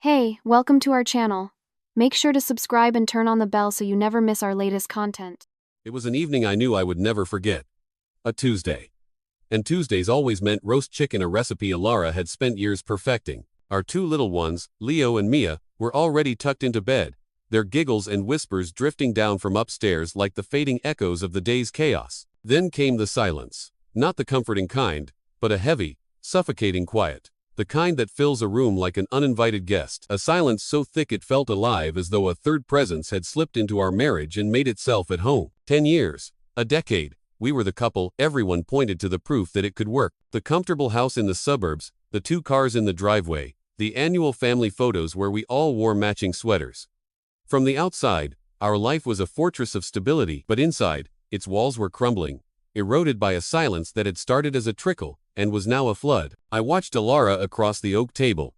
Hey, welcome to our channel. Make sure to subscribe and turn on the bell so you never miss our latest content. It was an evening I knew I would never forget. A Tuesday. And Tuesdays always meant roast chicken, a recipe Alara had spent years perfecting. Our two little ones, Leo and Mia, were already tucked into bed, their giggles and whispers drifting down from upstairs like the fading echoes of the day's chaos. Then came the silence. Not the comforting kind, but a heavy, suffocating quiet. The kind that fills a room like an uninvited guest. A silence so thick it felt alive, as though a third presence had slipped into our marriage and made itself at home. 10 years. A decade. We were the couple. Everyone pointed to the proof that it could work. The comfortable house in the suburbs, the 2 cars in the driveway, the annual family photos where we all wore matching sweaters. From the outside, our life was a fortress of stability, but inside, its walls were crumbling, eroded by a silence that had started as a trickle and was now a flood. I watched Alara across the oak table.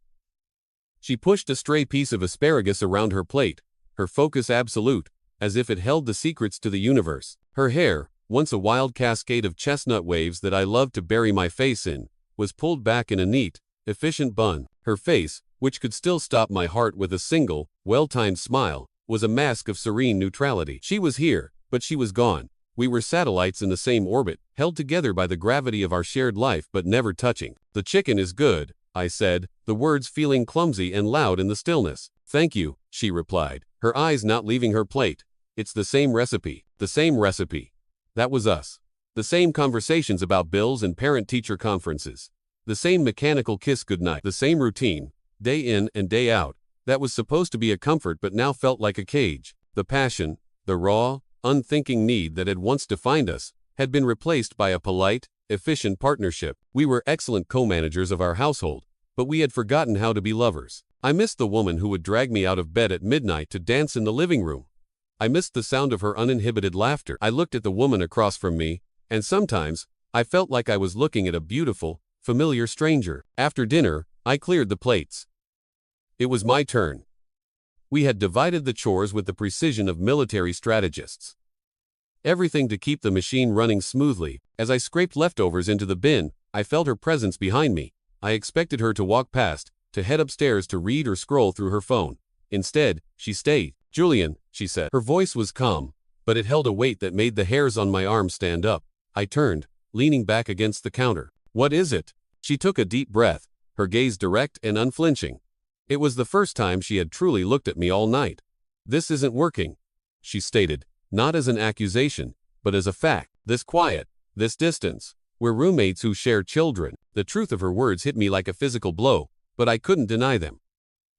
She pushed a stray piece of asparagus around her plate, her focus absolute, as if it held the secrets to the universe. Her hair, once a wild cascade of chestnut waves that I loved to bury my face in, was pulled back in a neat, efficient bun. Her face, which could still stop my heart with a single, well-timed smile, was a mask of serene neutrality. She was here, but she was gone. We were satellites in the same orbit, held together by the gravity of our shared life but never touching. "The chicken is good," I said, the words feeling clumsy and loud in the stillness. "Thank you," she replied, her eyes not leaving her plate. "It's the same recipe." The same recipe. That was us. The same conversations about bills and parent-teacher conferences. The same mechanical kiss goodnight. The same routine, day in and day out, that was supposed to be a comfort but now felt like a cage. The passion, the raw, unthinking need that had once defined us, had been replaced by a polite, efficient partnership. We were excellent co-managers of our household, but we had forgotten how to be lovers. I missed the woman who would drag me out of bed at midnight to dance in the living room. I missed the sound of her uninhibited laughter. I looked at the woman across from me, and sometimes, I felt like I was looking at a beautiful, familiar stranger. After dinner, I cleared the plates. It was my turn. We had divided the chores with the precision of military strategists. Everything to keep the machine running smoothly. As I scraped leftovers into the bin, I felt her presence behind me. I expected her to walk past, to head upstairs to read or scroll through her phone. Instead, she stayed. "Julian," she said. Her voice was calm, but it held a weight that made the hairs on my arm stand up. I turned, leaning back against the counter. "What is it?" She took a deep breath, her gaze direct and unflinching. It was the first time she had truly looked at me all night. "This isn't working," she stated, not as an accusation, but as a fact. "This quiet, this distance. We're roommates who share children." The truth of her words hit me like a physical blow, but I couldn't deny them.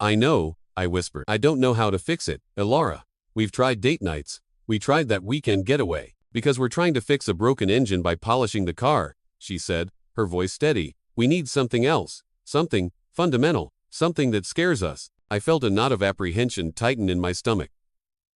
"I know," I whispered. "I don't know how to fix it, Alara. We've tried date nights. We tried that weekend getaway. Because we're trying to fix a broken engine by polishing the car," she said, her voice steady. "We need something else. Something fundamental. Something that scares us." I felt a knot of apprehension tighten in my stomach.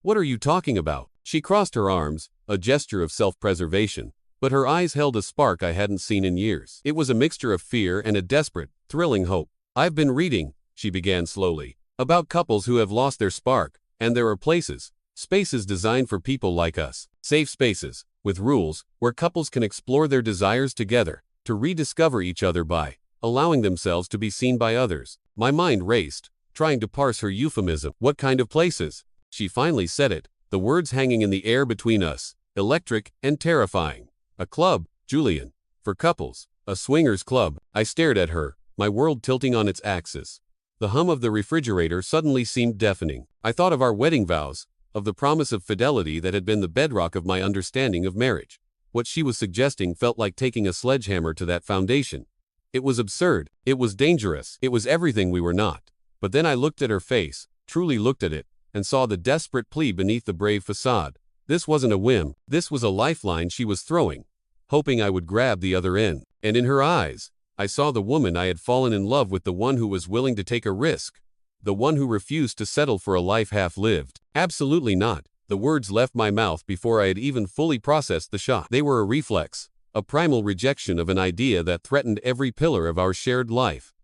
"What are you talking about?" She crossed her arms, a gesture of self-preservation, but her eyes held a spark I hadn't seen in years. It was a mixture of fear and a desperate, thrilling hope. "I've been reading," she began slowly, "about couples who have lost their spark, and there are places, spaces designed for people like us. Safe spaces, with rules, where couples can explore their desires together, to rediscover each other by allowing themselves to be seen by others." My mind raced, trying to parse her euphemism. "What kind of places?" She finally said it, the words hanging in the air between us, electric and terrifying. "A club, Julian. For couples. A swingers club." I stared at her, my world tilting on its axis. The hum of the refrigerator suddenly seemed deafening. I thought of our wedding vows, of the promise of fidelity that had been the bedrock of my understanding of marriage. What she was suggesting felt like taking a sledgehammer to that foundation. It was absurd. It was dangerous. It was everything we were not. But then I looked at her face, truly looked at it, and saw the desperate plea beneath the brave facade. This wasn't a whim. This was a lifeline she was throwing, hoping I would grab the other end. And in her eyes, I saw the woman I had fallen in love with, the one who was willing to take a risk, the one who refused to settle for a life half-lived. "Absolutely not." The words left my mouth before I had even fully processed the shock. They were a reflex, a primal rejection of an idea that threatened every pillar of our shared life.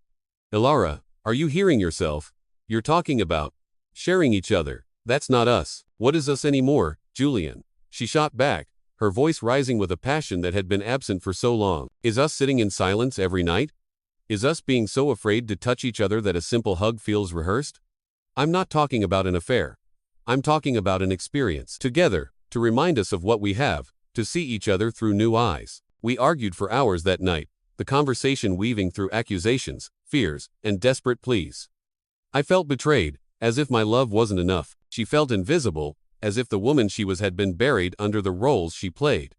"Alara, are you hearing yourself? You're talking about sharing each other. That's not us. What is us anymore, Julian?" She shot back, her voice rising with a passion that had been absent for so long. "Is us sitting in silence every night? Is us being so afraid to touch each other that a simple hug feels rehearsed? I'm not talking about an affair. I'm talking about an experience. Together, to remind us of what we have, to see each other through new eyes. We argued for hours that night, the conversation weaving through accusations, fears, and desperate pleas. I felt betrayed, as if my love wasn't enough. She felt invisible, as if the woman she was had been buried under the roles she played.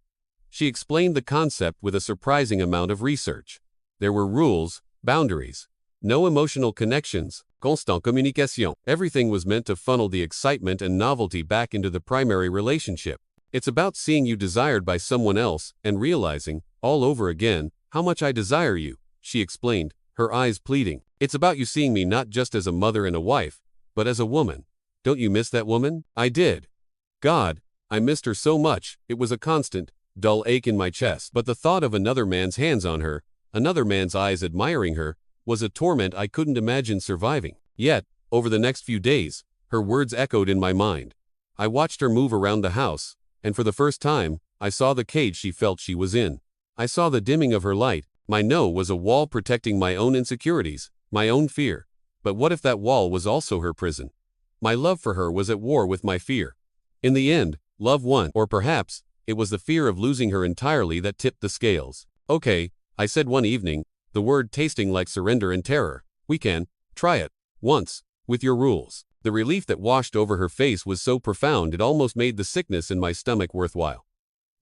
She explained the concept with a surprising amount of research. There were rules, boundaries, no emotional connections, constant communication. Everything was meant to funnel the excitement and novelty back into the primary relationship. It's about seeing you desired by someone else and realizing, all over again, how much I desire you, she explained, her eyes pleading. It's about you seeing me not just as a mother and a wife, but as a woman. Don't you miss that woman? I did. God, I missed her so much. It was a constant, dull ache in my chest. But the thought of another man's hands on her, another man's eyes admiring her, was a torment I couldn't imagine surviving. Yet, over the next few days, her words echoed in my mind. I watched her move around the house, and for the first time, I saw the cage she felt she was in. I saw the dimming of her light. My no was a wall protecting my own insecurities, my own fear. But what if that wall was also her prison? My love for her was at war with my fear. In the end, love won, or perhaps, it was the fear of losing her entirely that tipped the scales. Okay, I said one evening, the word tasting like surrender and terror. We can try it once, with your rules. The relief that washed over her face was so profound it almost made the sickness in my stomach worthwhile.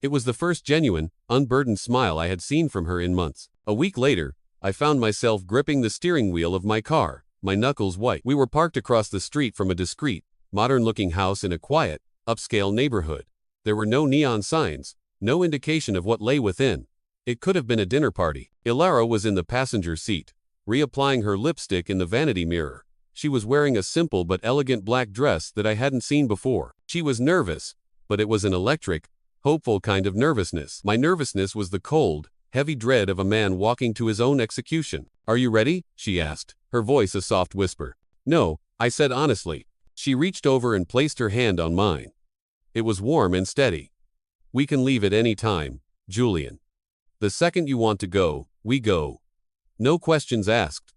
It was the first genuine, unburdened smile I had seen from her in months. A week later, I found myself gripping the steering wheel of my car, my knuckles white. We were parked across the street from a discreet, modern-looking house in a quiet, upscale neighborhood. There were no neon signs, no indication of what lay within. It could have been a dinner party. Ilara was in the passenger seat, reapplying her lipstick in the vanity mirror. She was wearing a simple but elegant black dress that I hadn't seen before. She was nervous, but it was an electric, hopeful kind of nervousness. My nervousness was the cold, heavy dread of a man walking to his own execution. Are you ready? She asked, her voice a soft whisper. No, I said honestly. She reached over and placed her hand on mine. It was warm and steady. We can leave at any time, Julian. The second you want to go, we go. No questions asked.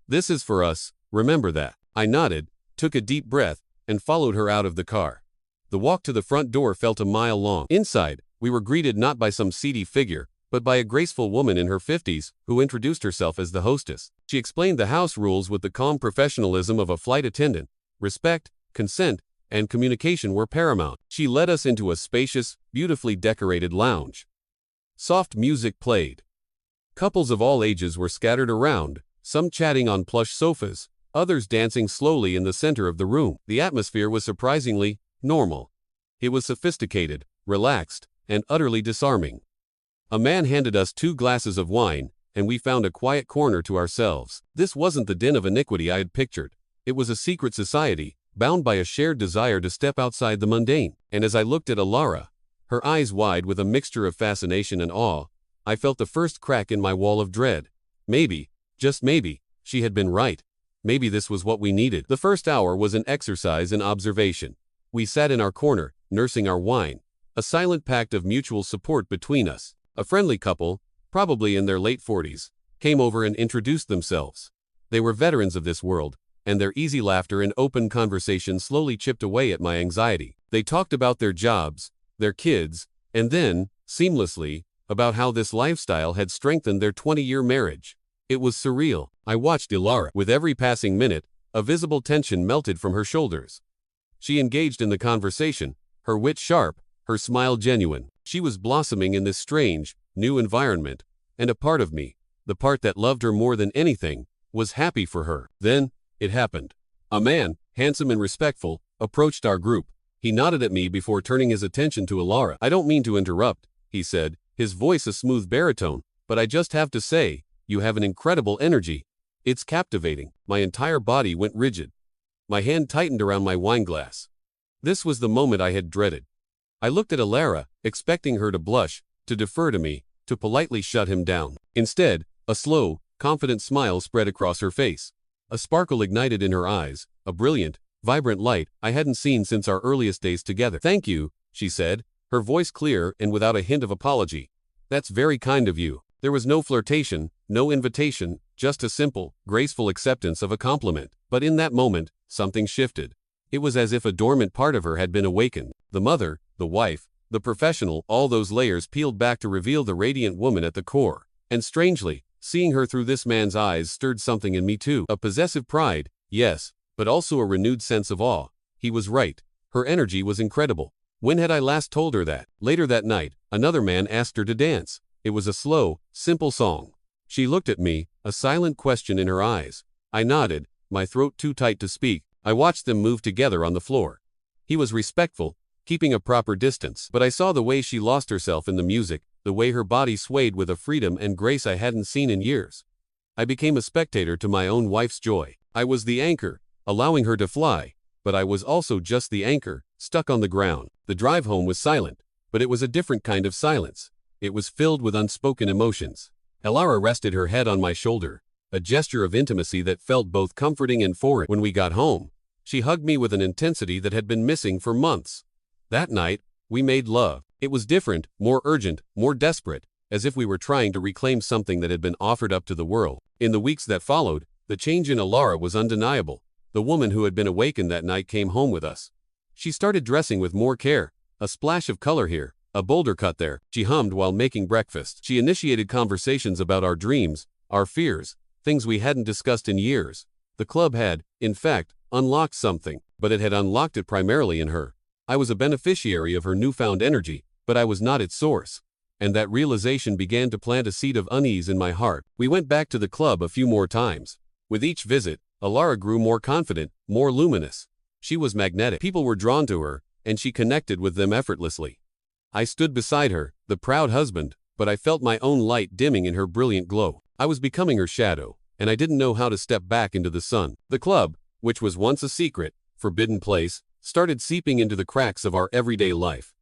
This is for us, remember that. I nodded, took a deep breath, and followed her out of the car. The walk to the front door felt a mile long. Inside, we were greeted not by some seedy figure, but by a graceful woman in her 50s, who introduced herself as the hostess. She explained the house rules with the calm professionalism of a flight attendant. Respect, consent, and communication were paramount. She led us into a spacious, beautifully decorated lounge. Soft music played. Couples of all ages were scattered around, some chatting on plush sofas, others dancing slowly in the center of the room. The atmosphere was surprisingly normal. It was sophisticated, relaxed, and utterly disarming. A man handed us 2 glasses of wine, and we found a quiet corner to ourselves. This wasn't the den of iniquity I had pictured. It was a secret society, bound by a shared desire to step outside the mundane. And as I looked at Ilara, her eyes wide with a mixture of fascination and awe, I felt the first crack in my wall of dread. Maybe, just maybe, she had been right. Maybe this was what we needed. The first hour was an exercise in observation. We sat in our corner, nursing our wine, a silent pact of mutual support between us. A friendly couple, probably in their late 40s, came over and introduced themselves. They were veterans of this world, and their easy laughter and open conversation slowly chipped away at my anxiety. They talked about their jobs, their kids, and then, seamlessly, about how this lifestyle had strengthened their 20-year marriage. It was surreal. I watched Ilara. With every passing minute, a visible tension melted from her shoulders. She engaged in the conversation, her wit sharp, her smile genuine. She was blossoming in this strange, new environment, and a part of me, the part that loved her more than anything, was happy for her. Then, it happened. A man, handsome and respectful, approached our group. He nodded at me before turning his attention to Ilara. I don't mean to interrupt, he said, his voice a smooth baritone, but I just have to say, you have an incredible energy. It's captivating. My entire body went rigid. My hand tightened around my wineglass. This was the moment I had dreaded. I looked at Ilara, expecting her to blush, to defer to me, to politely shut him down. Instead, a slow, confident smile spread across her face. A sparkle ignited in her eyes, a brilliant, vibrant light I hadn't seen since our earliest days together. Thank you, she said, her voice clear and without a hint of apology. That's very kind of you. There was no flirtation, no invitation, just a simple, graceful acceptance of a compliment. But in that moment, something shifted. It was as if a dormant part of her had been awakened. The mother, the wife, the professional, all those layers peeled back to reveal the radiant woman at the core. And strangely, seeing her through this man's eyes stirred something in me too. A possessive pride, yes, but also a renewed sense of awe. He was right. Her energy was incredible. When had I last told her that? Later that night, another man asked her to dance. It was a slow, simple song. She looked at me, a silent question in her eyes. I nodded, my throat too tight to speak. I watched them move together on the floor. He was respectful, keeping a proper distance, but I saw the way she lost herself in the music, the way her body swayed with a freedom and grace I hadn't seen in years. I became a spectator to my own wife's joy. I was the anchor, allowing her to fly, but I was also just the anchor, stuck on the ground. The drive home was silent, but it was a different kind of silence. It was filled with unspoken emotions. Elara rested her head on my shoulder, a gesture of intimacy that felt both comforting and foreign. When we got home, she hugged me with an intensity that had been missing for months. That night, we made love. It was different, more urgent, more desperate, as if we were trying to reclaim something that had been offered up to the world. In the weeks that followed, the change in Elara was undeniable. The woman who had been awakened that night came home with us. She started dressing with more care, a splash of color here, a bolder cut there. She hummed while making breakfast. She initiated conversations about our dreams, our fears, things we hadn't discussed in years. The club had, in fact, unlocked something, but it had unlocked it primarily in her. I was a beneficiary of her newfound energy, but I was not its source. And that realization began to plant a seed of unease in my heart. We went back to the club a few more times. With each visit, Elara grew more confident, more luminous. She was magnetic. People were drawn to her, and she connected with them effortlessly. I stood beside her, the proud husband, but I felt my own light dimming in her brilliant glow. I was becoming her shadow, and I didn't know how to step back into the sun. The club, which was once a secret, forbidden place, started seeping into the cracks of our everyday life.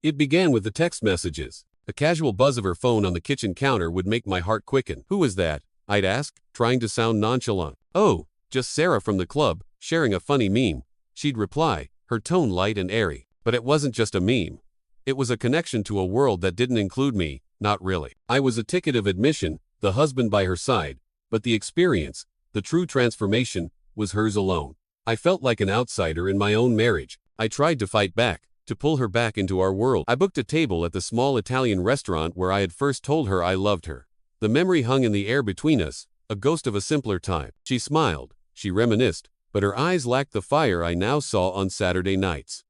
It began with the text messages. A casual buzz of her phone on the kitchen counter would make my heart quicken. "Who is that?" I'd ask, trying to sound nonchalant. "Oh, just Sarah from the club, sharing a funny meme," she'd reply, her tone light and airy. But it wasn't just a meme. It was a connection to a world that didn't include me, not really. I was a ticket of admission, the husband by her side, but the experience, the true transformation, was hers alone. I felt like an outsider in my own marriage. I tried to fight back, to pull her back into our world. I booked a table at the small Italian restaurant where I had first told her I loved her. The memory hung in the air between us, a ghost of a simpler time. She smiled, she reminisced, but her eyes lacked the fire I now saw on Saturday nights.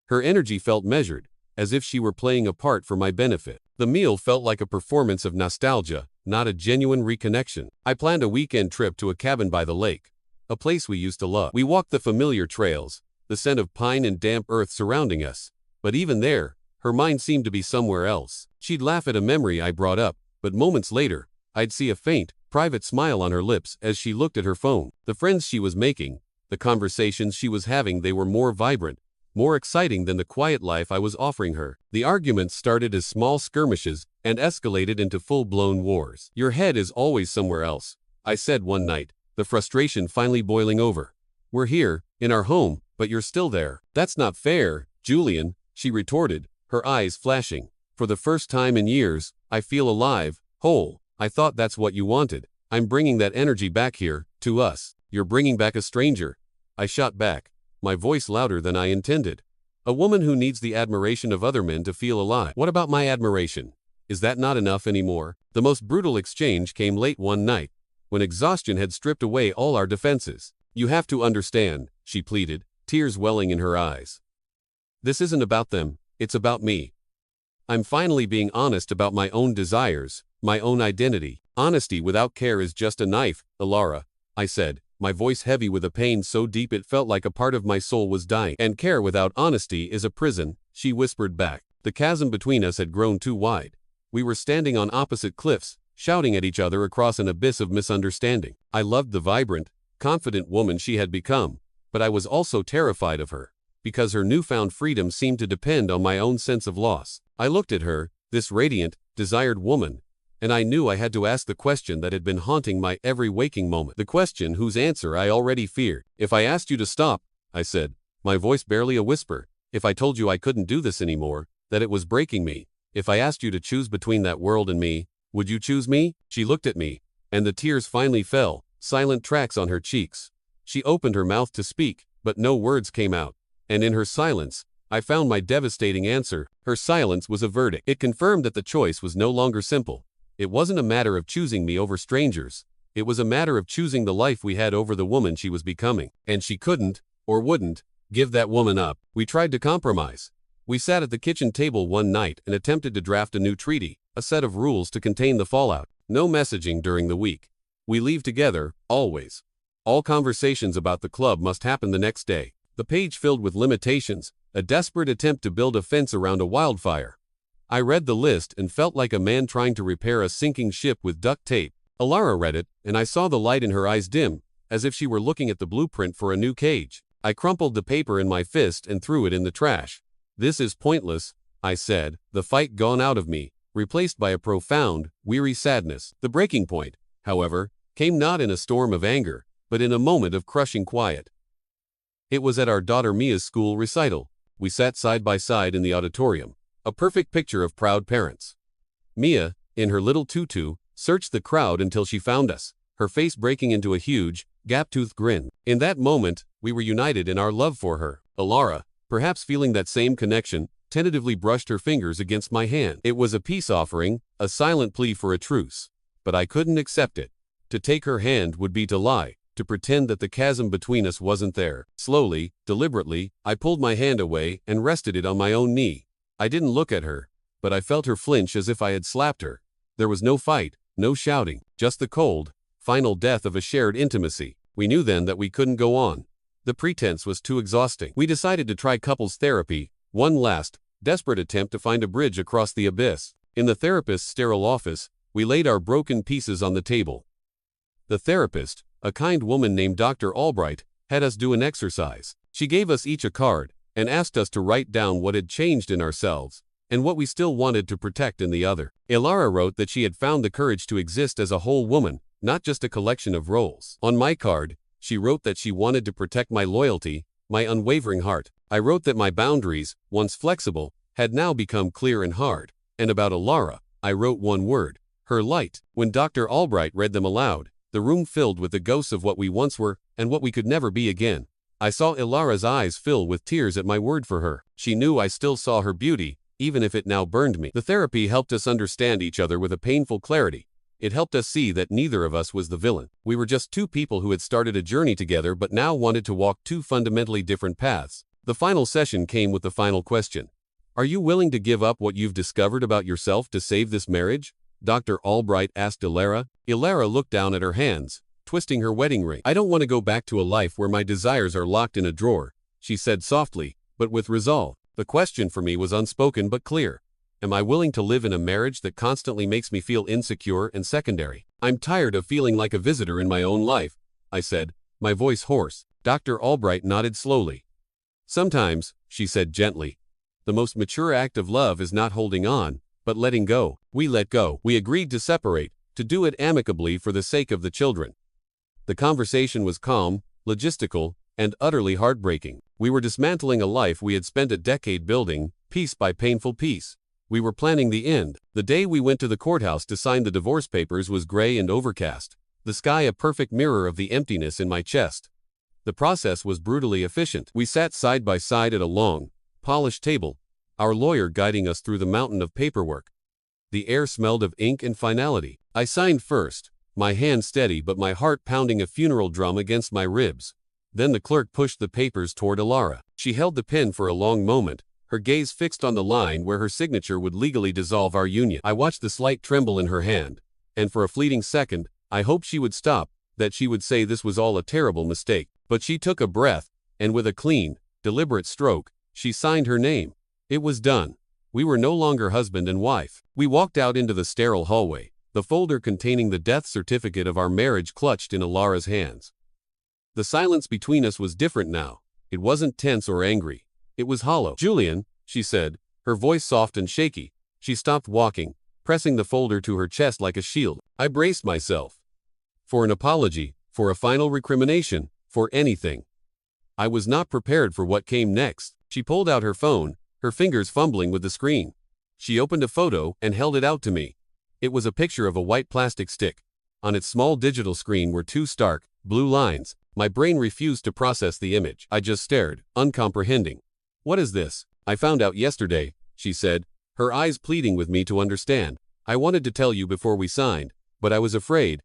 Her energy felt measured, as if she were playing a part for my benefit. The meal felt like a performance of nostalgia, not a genuine reconnection. I planned a weekend trip to a cabin by the lake, a place we used to love. We walked the familiar trails, the scent of pine and damp earth surrounding us. But even there, her mind seemed to be somewhere else. She'd laugh at a memory I brought up, but moments later, I'd see a faint, private smile on her lips as she looked at her phone. The friends she was making, the conversations she was having, they were more vibrant, more exciting than the quiet life I was offering her. The arguments started as small skirmishes and escalated into full-blown wars. "Your head is always somewhere else," I said one night, the frustration finally boiling over. "We're here, in our home, but you're still there." "That's not fair, Julian," she retorted, her eyes flashing. "For the first time in years, I feel alive, whole. I thought that's what you wanted. I'm bringing that energy back here, to us." "You're bringing back a stranger," I shot back, my voice louder than I intended. "A woman who needs the admiration of other men to feel alive." "What about my admiration? Is that not enough anymore?" The most brutal exchange came late one night, when exhaustion had stripped away all our defenses. "You have to understand," she pleaded, tears welling in her eyes. "This isn't about them, it's about me. I'm finally being honest about my own desires, my own identity." "Honesty without care is just a knife, Elara," I said, my voice heavy with a pain so deep it felt like a part of my soul was dying. "And care without honesty is a prison," she whispered back. The chasm between us had grown too wide. We were standing on opposite cliffs, shouting at each other across an abyss of misunderstanding. I loved the vibrant, confident woman she had become, but I was also terrified of her, because her newfound freedom seemed to depend on my own sense of loss. I looked at her, this radiant, desired woman, and I knew I had to ask the question that had been haunting my every waking moment, the question whose answer I already feared. "If I asked you to stop," I said, my voice barely a whisper, "if I told you I couldn't do this anymore, that it was breaking me, if I asked you to choose between that world and me, Would you choose me? She looked at me, and the tears finally fell, silent tracks on her cheeks. She opened her mouth to speak, but no words came out. And in her silence, I found my devastating answer. Her silence was a verdict. It confirmed that the choice was no longer simple. It wasn't a matter of choosing me over strangers. It was a matter of choosing the life we had over the woman she was becoming. And she couldn't, or wouldn't, give that woman up. We tried to compromise. We sat at the kitchen table one night and attempted to draft a new treaty, a set of rules to contain the fallout. No messaging during the week. We leave together, always. All conversations about the club must happen the next day. The page filled with limitations, a desperate attempt to build a fence around a wildfire. I read the list and felt like a man trying to repair a sinking ship with duct tape. Alara read it, and I saw the light in her eyes dim, as if she were looking at the blueprint for a new cage. I crumpled the paper in my fist and threw it in the trash. This is pointless, I said, the fight gone out of me, replaced by a profound, weary sadness. The breaking point, however, came not in a storm of anger, but in a moment of crushing quiet. It was at our daughter Mia's school recital. We sat side by side in the auditorium, a perfect picture of proud parents. Mia, in her little tutu, searched the crowd until she found us, her face breaking into a huge, gap-toothed grin. In that moment, we were united in our love for her. Alara, perhaps feeling that same connection, tentatively brushed her fingers against my hand. It was a peace offering, a silent plea for a truce. But I couldn't accept it. To take her hand would be to lie, to pretend that the chasm between us wasn't there. Slowly, deliberately, I pulled my hand away and rested it on my own knee. I didn't look at her, but I felt her flinch as if I had slapped her. There was no fight, no shouting, just the cold, final death of a shared intimacy. We knew then that we couldn't go on. The pretense was too exhausting. We decided to try couples therapy, one last, desperate attempt to find a bridge across the abyss. In the therapist's sterile office, we laid our broken pieces on the table. The therapist, a kind woman named Dr. Albright, had us do an exercise. She gave us each a card and asked us to write down what had changed in ourselves and what we still wanted to protect in the other. Alara wrote that she had found the courage to exist as a whole woman, not just a collection of roles. On my card, she wrote that she wanted to protect my loyalty, my unwavering heart. I wrote that my boundaries, once flexible, had now become clear and hard. And about Alara, I wrote one word: her light. When Dr. Albright read them aloud, the room filled with the ghosts of what we once were and what we could never be again. I saw Ilara's eyes fill with tears at my word for her. She knew I still saw her beauty, even if it now burned me. The therapy helped us understand each other with a painful clarity. It helped us see that neither of us was the villain. We were just two people who had started a journey together but now wanted to walk two fundamentally different paths. The final session came with the final question. Are you willing to give up what you've discovered about yourself to save this marriage? Dr. Albright asked Ilara. Ilara looked down at her hands, twisting her wedding ring. I don't want to go back to a life where my desires are locked in a drawer, she said softly, but with resolve. The question for me was unspoken but clear. Am I willing to live in a marriage that constantly makes me feel insecure and secondary? I'm tired of feeling like a visitor in my own life, I said, my voice hoarse. Dr. Albright nodded slowly. Sometimes, she said gently, the most mature act of love is not holding on, but letting go. We let go. We agreed to separate, to do it amicably for the sake of the children. The conversation was calm, logistical, and utterly heartbreaking. We were dismantling a life we had spent a decade building, piece by painful piece. We were planning the end. The day we went to the courthouse to sign the divorce papers was gray and overcast, the sky a perfect mirror of the emptiness in my chest. The process was brutally efficient. We sat side by side at a long, polished table, our lawyer guiding us through the mountain of paperwork. The air smelled of ink and finality. I signed first, my hand steady but my heart pounding a funeral drum against my ribs. Then the clerk pushed the papers toward Ilara. She held the pen for a long moment, her gaze fixed on the line where her signature would legally dissolve our union. I watched the slight tremble in her hand, and for a fleeting second, I hoped she would stop, that she would say this was all a terrible mistake. But she took a breath, and with a clean, deliberate stroke, she signed her name. It was done. We were no longer husband and wife. We walked out into the sterile hallway, the folder containing the death certificate of our marriage clutched in Alara's hands. The silence between us was different now. It wasn't tense or angry. It was hollow. Julian, she said, her voice soft and shaky. She stopped walking, pressing the folder to her chest like a shield. I braced myself. For an apology, for a final recrimination, for anything. I was not prepared for what came next. She pulled out her phone, her fingers fumbling with the screen. She opened a photo and held it out to me. It was a picture of a white plastic stick. On its small digital screen were two stark, blue lines. My brain refused to process the image. I just stared, uncomprehending. "What is this?" "I found out yesterday," she said, her eyes pleading with me to understand. "I wanted to tell you before we signed, but I was afraid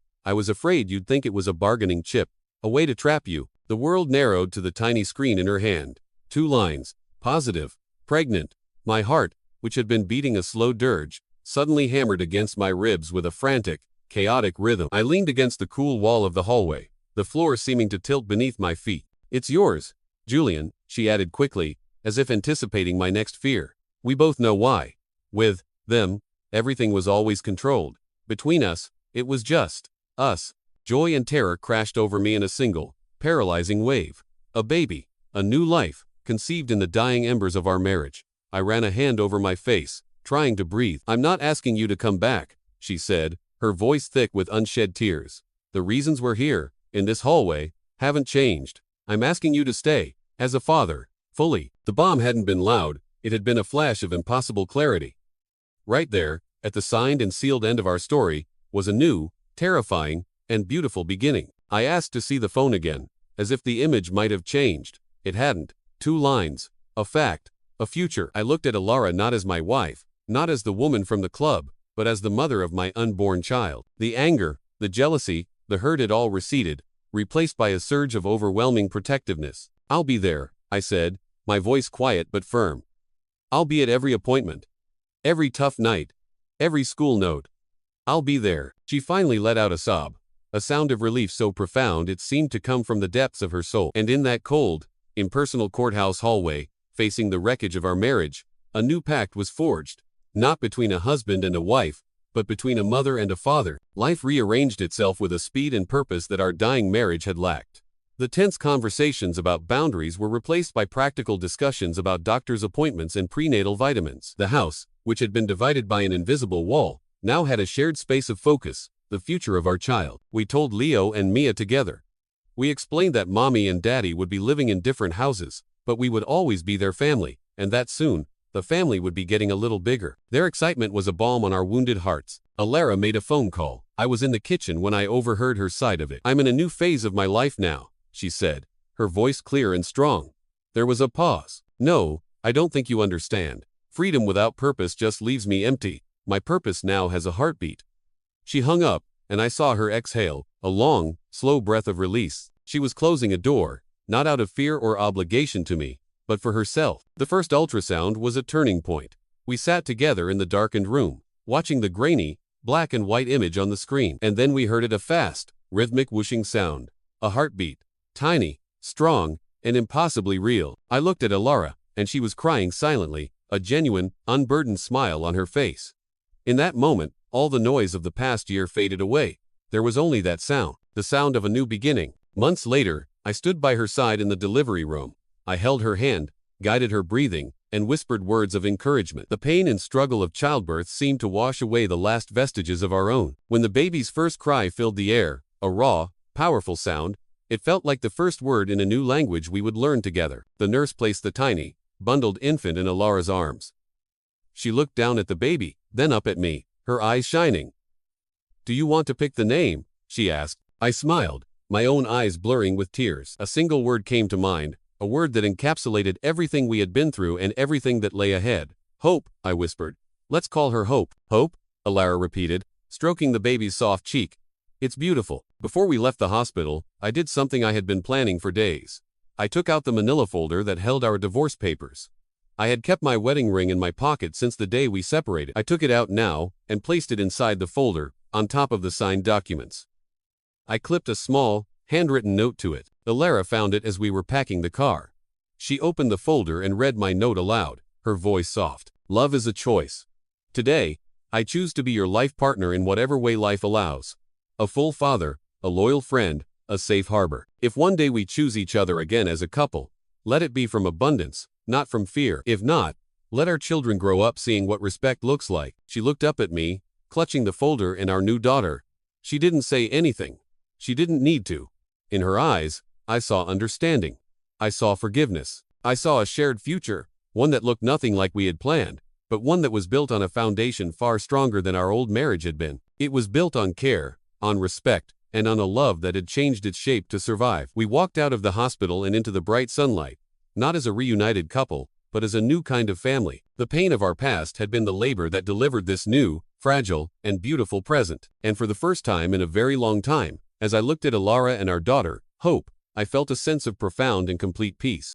you'd think it was a bargaining chip, a way to trap you." The world narrowed to the tiny screen in her hand. Two lines. Positive. Pregnant. My heart, which had been beating a slow dirge, suddenly hammered against my ribs with a frantic, chaotic rhythm. I leaned against the cool wall of the hallway, the floor seeming to tilt beneath my feet. "It's yours, Julian," she added quickly, as if anticipating my next fear. "We both know why. With them, everything was always controlled. Between us, it was just us." Joy and terror crashed over me in a single, paralyzing wave. A baby, a new life, conceived in the dying embers of our marriage. I ran a hand over my face, trying to breathe. "I'm not asking you to come back," she said, her voice thick with unshed tears. "The reasons we're here, in this hallway, haven't changed. I'm asking you to stay, as a father, fully." The bomb hadn't been loud, it had been a flash of impossible clarity. Right there, at the signed and sealed end of our story, was a new, terrifying, and beautiful beginning. I asked to see the phone again, as if the image might have changed. It hadn't. Two lines. A fact. A future. I looked at Alara not as my wife, not as the woman from the club, but as the mother of my unborn child. The anger, the jealousy, the hurt had all receded, replaced by a surge of overwhelming protectiveness. "I'll be there," I said, my voice quiet but firm. "I'll be at every appointment. Every tough night. Every school note. I'll be there." She finally let out a sob, a sound of relief so profound it seemed to come from the depths of her soul. And in that cold, impersonal courthouse hallway, facing the wreckage of our marriage, a new pact was forged, not between a husband and a wife, but between a mother and a father. Life rearranged itself with a speed and purpose that our dying marriage had lacked. The tense conversations about boundaries were replaced by practical discussions about doctor's appointments and prenatal vitamins. The house, which had been divided by an invisible wall, now had a shared space of focus, the future of our child. We told Leo and Mia together. We explained that Mommy and Daddy would be living in different houses, but we would always be their family, and that soon, the family would be getting a little bigger. Their excitement was a balm on our wounded hearts. Alara made a phone call. I was in the kitchen when I overheard her side of it. "I'm in a new phase of my life now," she said, her voice clear and strong. There was a pause. "No, I don't think you understand. Freedom without purpose just leaves me empty. My purpose now has a heartbeat." She hung up, and I saw her exhale, a long, slow breath of release. She was closing a door, not out of fear or obligation to me, but for herself. The first ultrasound was a turning point. We sat together in the darkened room, watching the grainy, black and white image on the screen. And then we heard it, a fast, rhythmic whooshing sound. A heartbeat. Tiny, strong, and impossibly real. I looked at Alara, and she was crying silently, a genuine, unburdened smile on her face. In that moment, all the noise of the past year faded away. There was only that sound, the sound of a new beginning. Months later, I stood by her side in the delivery room. I held her hand, guided her breathing, and whispered words of encouragement. The pain and struggle of childbirth seemed to wash away the last vestiges of our own. When the baby's first cry filled the air, a raw, powerful sound, it felt like the first word in a new language we would learn together. The nurse placed the tiny, bundled infant in Alara's arms. She looked down at the baby, then up at me, her eyes shining. "Do you want to pick the name?" she asked. I smiled, my own eyes blurring with tears. A single word came to mind, a word that encapsulated everything we had been through and everything that lay ahead. "Hope," I whispered. "Let's call her Hope." "Hope?" Alara repeated, stroking the baby's soft cheek. "It's beautiful." Before we left the hospital, I did something I had been planning for days. I took out the manila folder that held our divorce papers. I had kept my wedding ring in my pocket since the day we separated. I took it out now and placed it inside the folder, on top of the signed documents. I clipped a small, handwritten note to it. Alara found it as we were packing the car. She opened the folder and read my note aloud, her voice soft. "Love is a choice. Today, I choose to be your life partner in whatever way life allows. A full father, a loyal friend, a safe harbor. If one day we choose each other again as a couple, let it be from abundance, not from fear. If not, let our children grow up seeing what respect looks like." She looked up at me, clutching the folder and our new daughter. She didn't say anything. She didn't need to. In her eyes, I saw understanding. I saw forgiveness. I saw a shared future, one that looked nothing like we had planned, but one that was built on a foundation far stronger than our old marriage had been. It was built on care, on respect, and on a love that had changed its shape to survive. We walked out of the hospital and into the bright sunlight, not as a reunited couple, but as a new kind of family. The pain of our past had been the labor that delivered this new, fragile, and beautiful present. And for the first time in a very long time, as I looked at Alara and our daughter, Hope, I felt a sense of profound and complete peace.